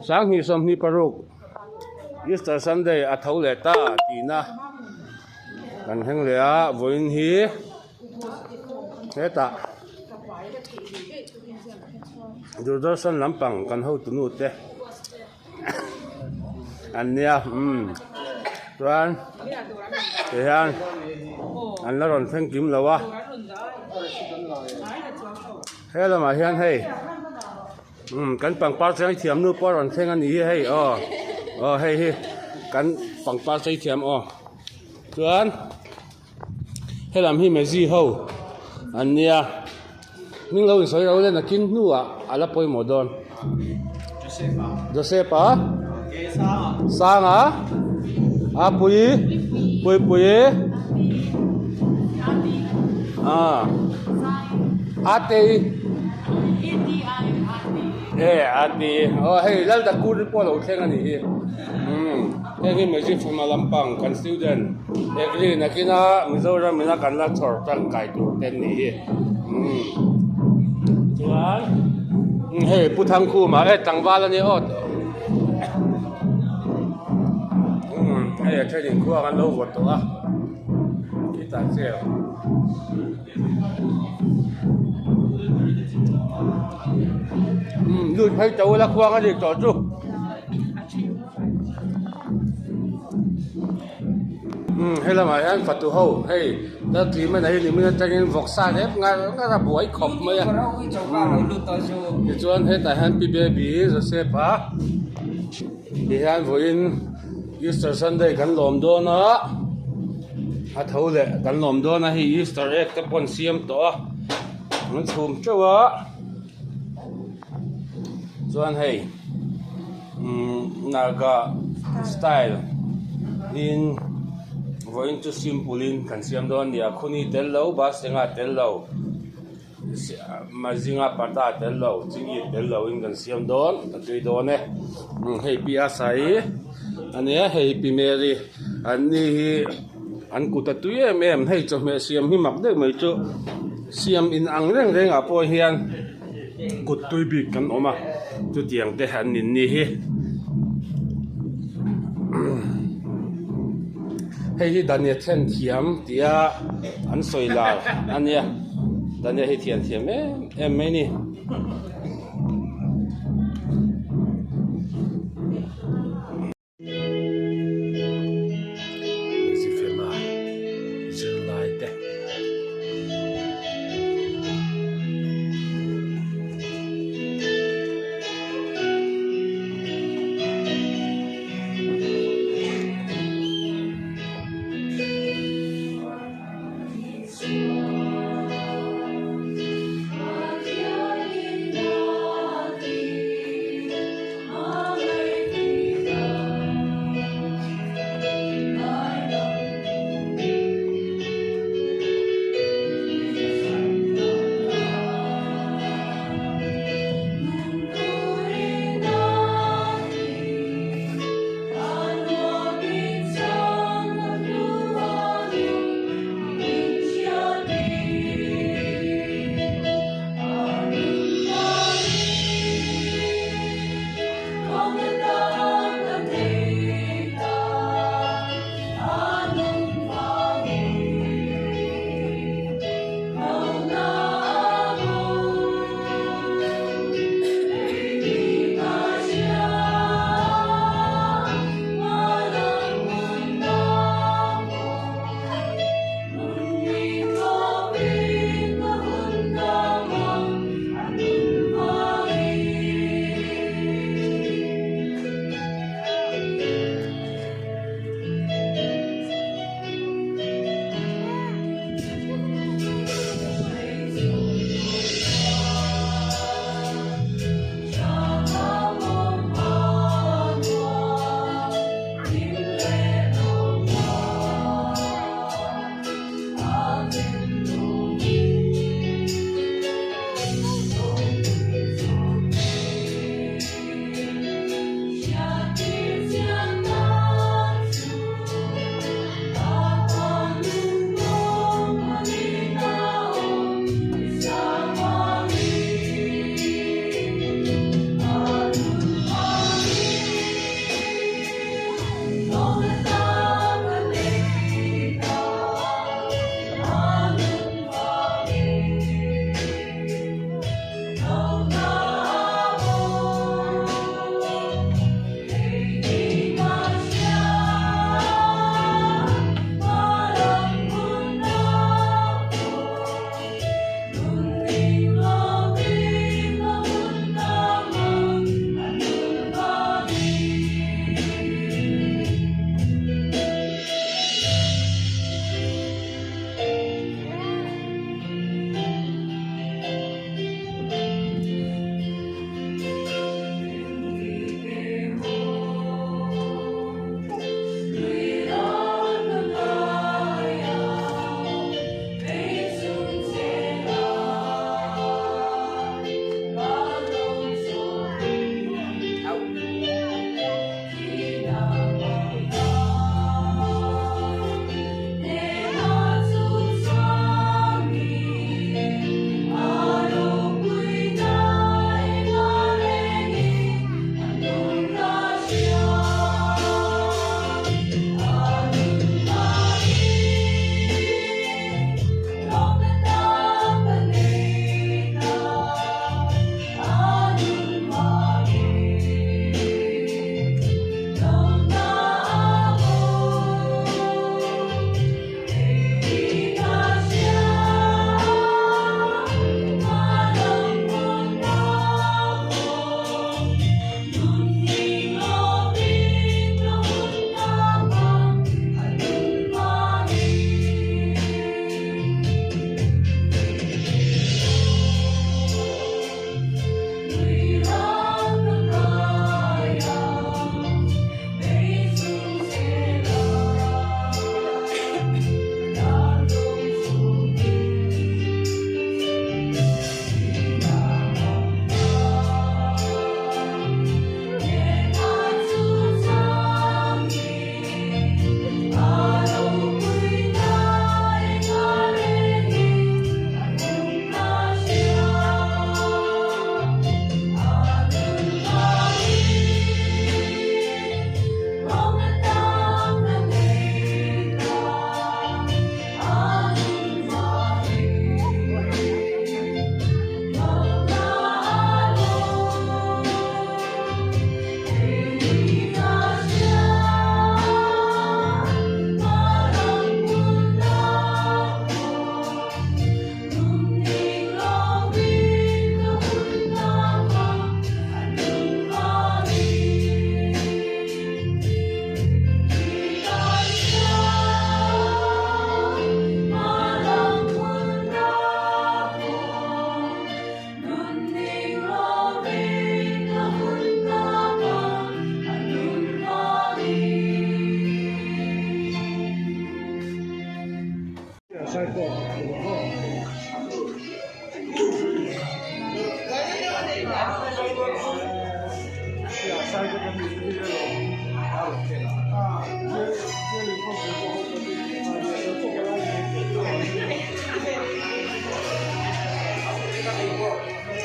sáng hi som ni paruk Easter Sunday a thau le ta tina kan heng le a voin hi heta Durdarshan lampang kan ho tunu te ania tuan tehan an la ron theng kim lawa hela ma hian hei kan pangpar chang thiam nu por ron theng ani hei hei hi kan pangpar chai thiam tuan helam hi mezi ho ania ning lo in soi ro le na kin nu ala poi modon Josepa Sanga Pui Ate Ate hey lal da ku ri po lo thleng ani hi he me ji phama lampang kan student ekri na kina Mizoram mina kan la chor tang kai tu ten ni hi chuan hey puthang khu ma tangwal ani hey training khu kan lo wat to kita cel lui phai tàu la khoang ani to chu hay là mà anh phật tu hậu hey ta thì mới này thì mình cho nên vọc xa đấy ngay ra buổi khom mới thì cho anh hết tại anh baby rồi sẽ phá thì anh vừa in Easter Sunday kan lom do na a thau le kan lom do na hi Easter egg te pon siam toมันchum chawa chuan hei naga style in going to simple in kan siam don dia khuni tel lo ba senga tel lo mazinga pata tel lo chingi tel lo in kan siam don tui don ne hei pia sai ania hei pi meri ani an kuta tuye mem hei cho me siam hi mak de mai chu siam in ang reng reng a po hian kut tui bi kan oma chu tiang te han nin ni hi hei hi dania then thiam tia an soila ania dania hi thian thiam em mai ni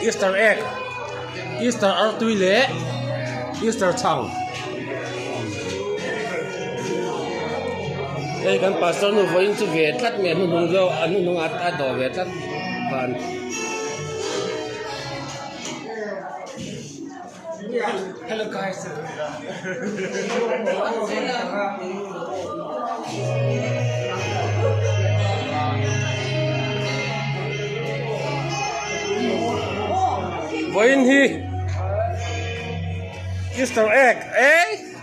Easter egg, Easter artui le, Easter chang. Đây kan pastor nu voin chu ve tlat me nu nung zo anu nung at do ve tlat ban. Hello guys. Voin hi Easter egg,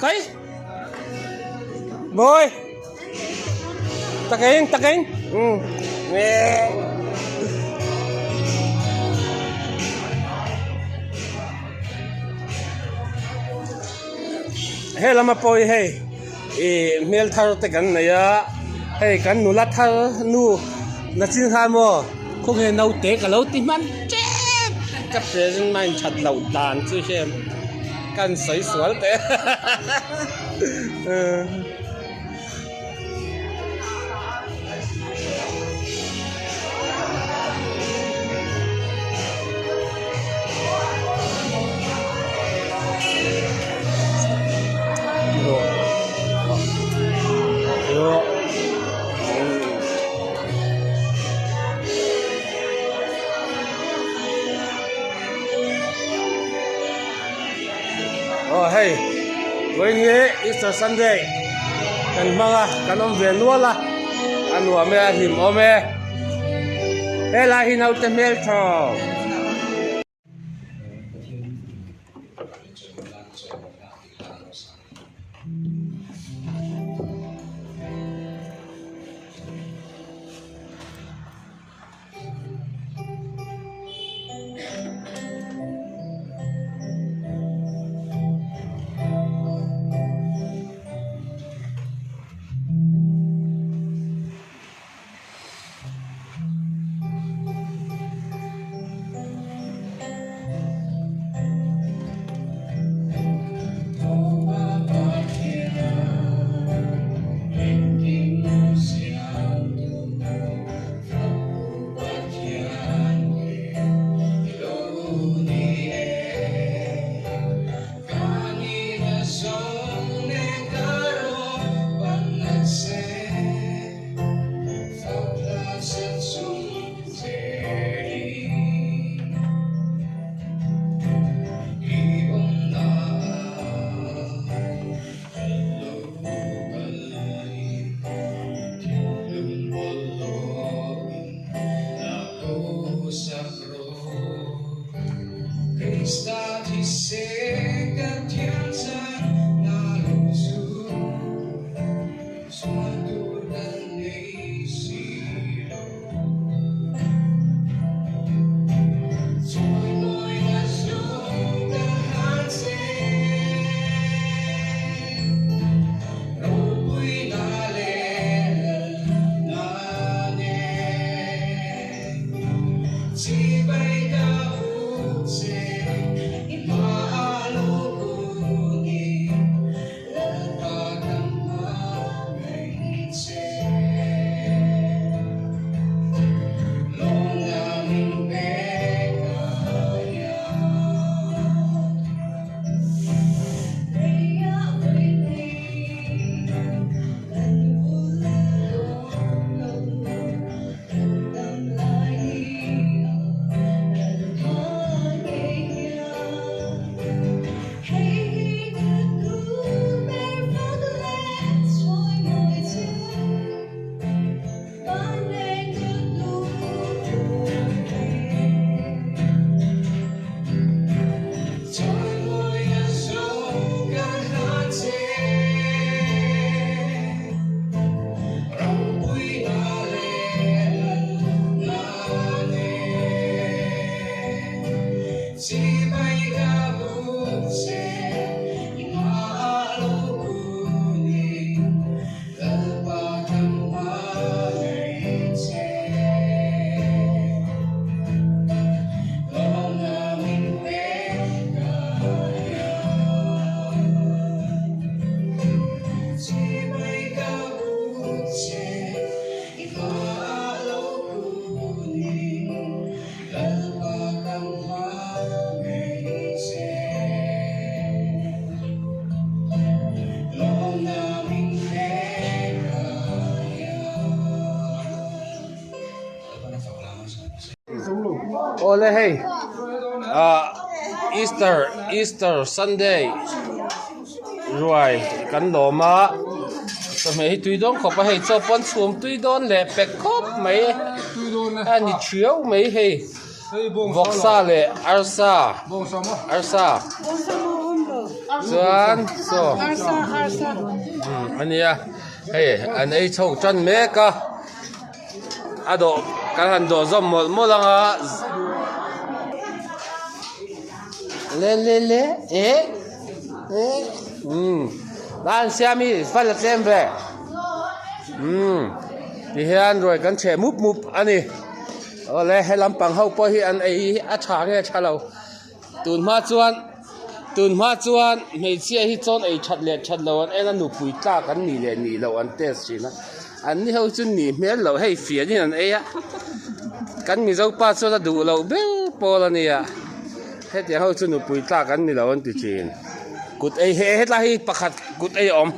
cái boy takain nè hey lama poi hey mel thar te kan na ya hey kan nu la thar nu na chin ha mo không hề nấu té cả lâu tim man chết các present man chặt lẩu đàn chứ xem kan sấy sual te Oh hey, với nghe Easter Sunday, kan mga kanom venuala, anu ame him ome, hela hinau temel cho. ole hey Easter Sunday rồi kan lo ma so me tui don khop a hey cho pon chum tui don le pek khop mai ani chiao mai hey voksa le arsa chuan so ania hey an ei chho chan me ka ado kan han do zom mo langa le dan siami fal tembe ti hian rồi kan che mup ani ole helam pang ho po hi an ei a tha nge chalo tun ma chuan mei chia hi chon ei that lo an ena nu pui tla kan ni lo an test china an ni ho chun ni mel lo hei fian hi an ei a kan mi zo pa chu da du lo bel pol ania he ti ho chun nu pui tla kan ni lo an ti chin kut ei he la hi pakhat kut ei om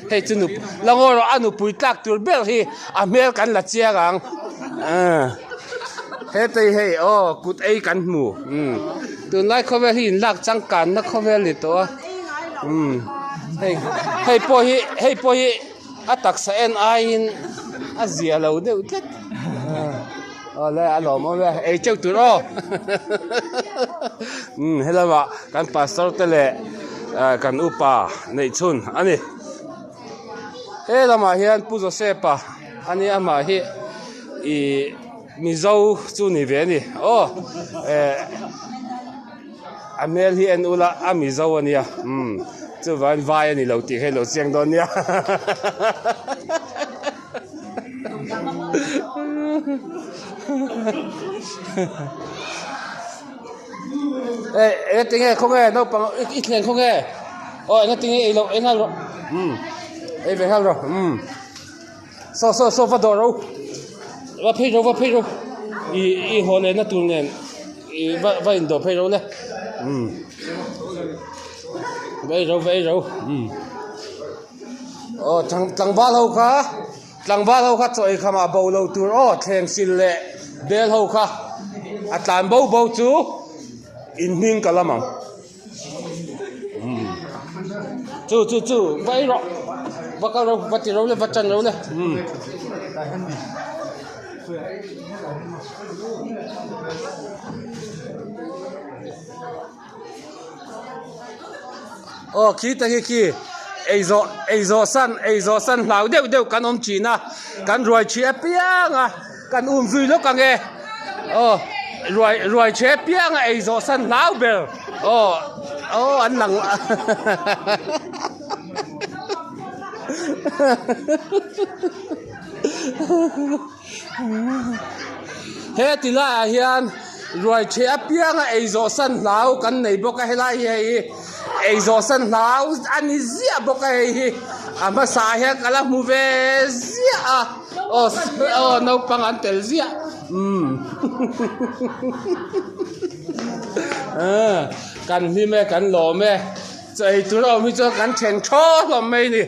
hei chun nu langor anu pui tlak tur bel hi a mel kan la chia gang he tei hei kut ei kan mu tun lai khovel hi lak chang kan na khovel ni to hei po hi atak sa en ain azia lo deu tet le alo mo le ei cheu tu ro hela wa kan pastor tele kan upa nei chun ani hela ma hian pu josepa ani ama hi I mizo chu ni ve ni amel hi en ula amizo ania chu van vai ani lo ti he lo chiang don nia tiếng không nghe đâu bằng ít tiền không nghe nó tiếng lo em rồi em về rồi so phát đồ rồi và pay rồi i hồi này nó tuần này và đồ pay rồi này vậy rồi chẳng ba lâu khác rồi khăm à bầu lâu tour thèn xin lệ bel lâu khác à tàn bầu chú in minh cả lắm chú vậy rồi và cái rồi và rồi và chân rồi này khi ấy zo san lao đều kan om china kan roi che piang kan zui lo kan nghe roi che piang ấy zo san lao bel an lang he ti la hian roi che piang ấy zo san lao kan nei bo ka hela hi ei zo san lao ani zia bo ka hi ama sa he kala mu ve zia no pangan tel zia kan hi me kan lo me chei tu ro mi cho kan chen cho lo me ni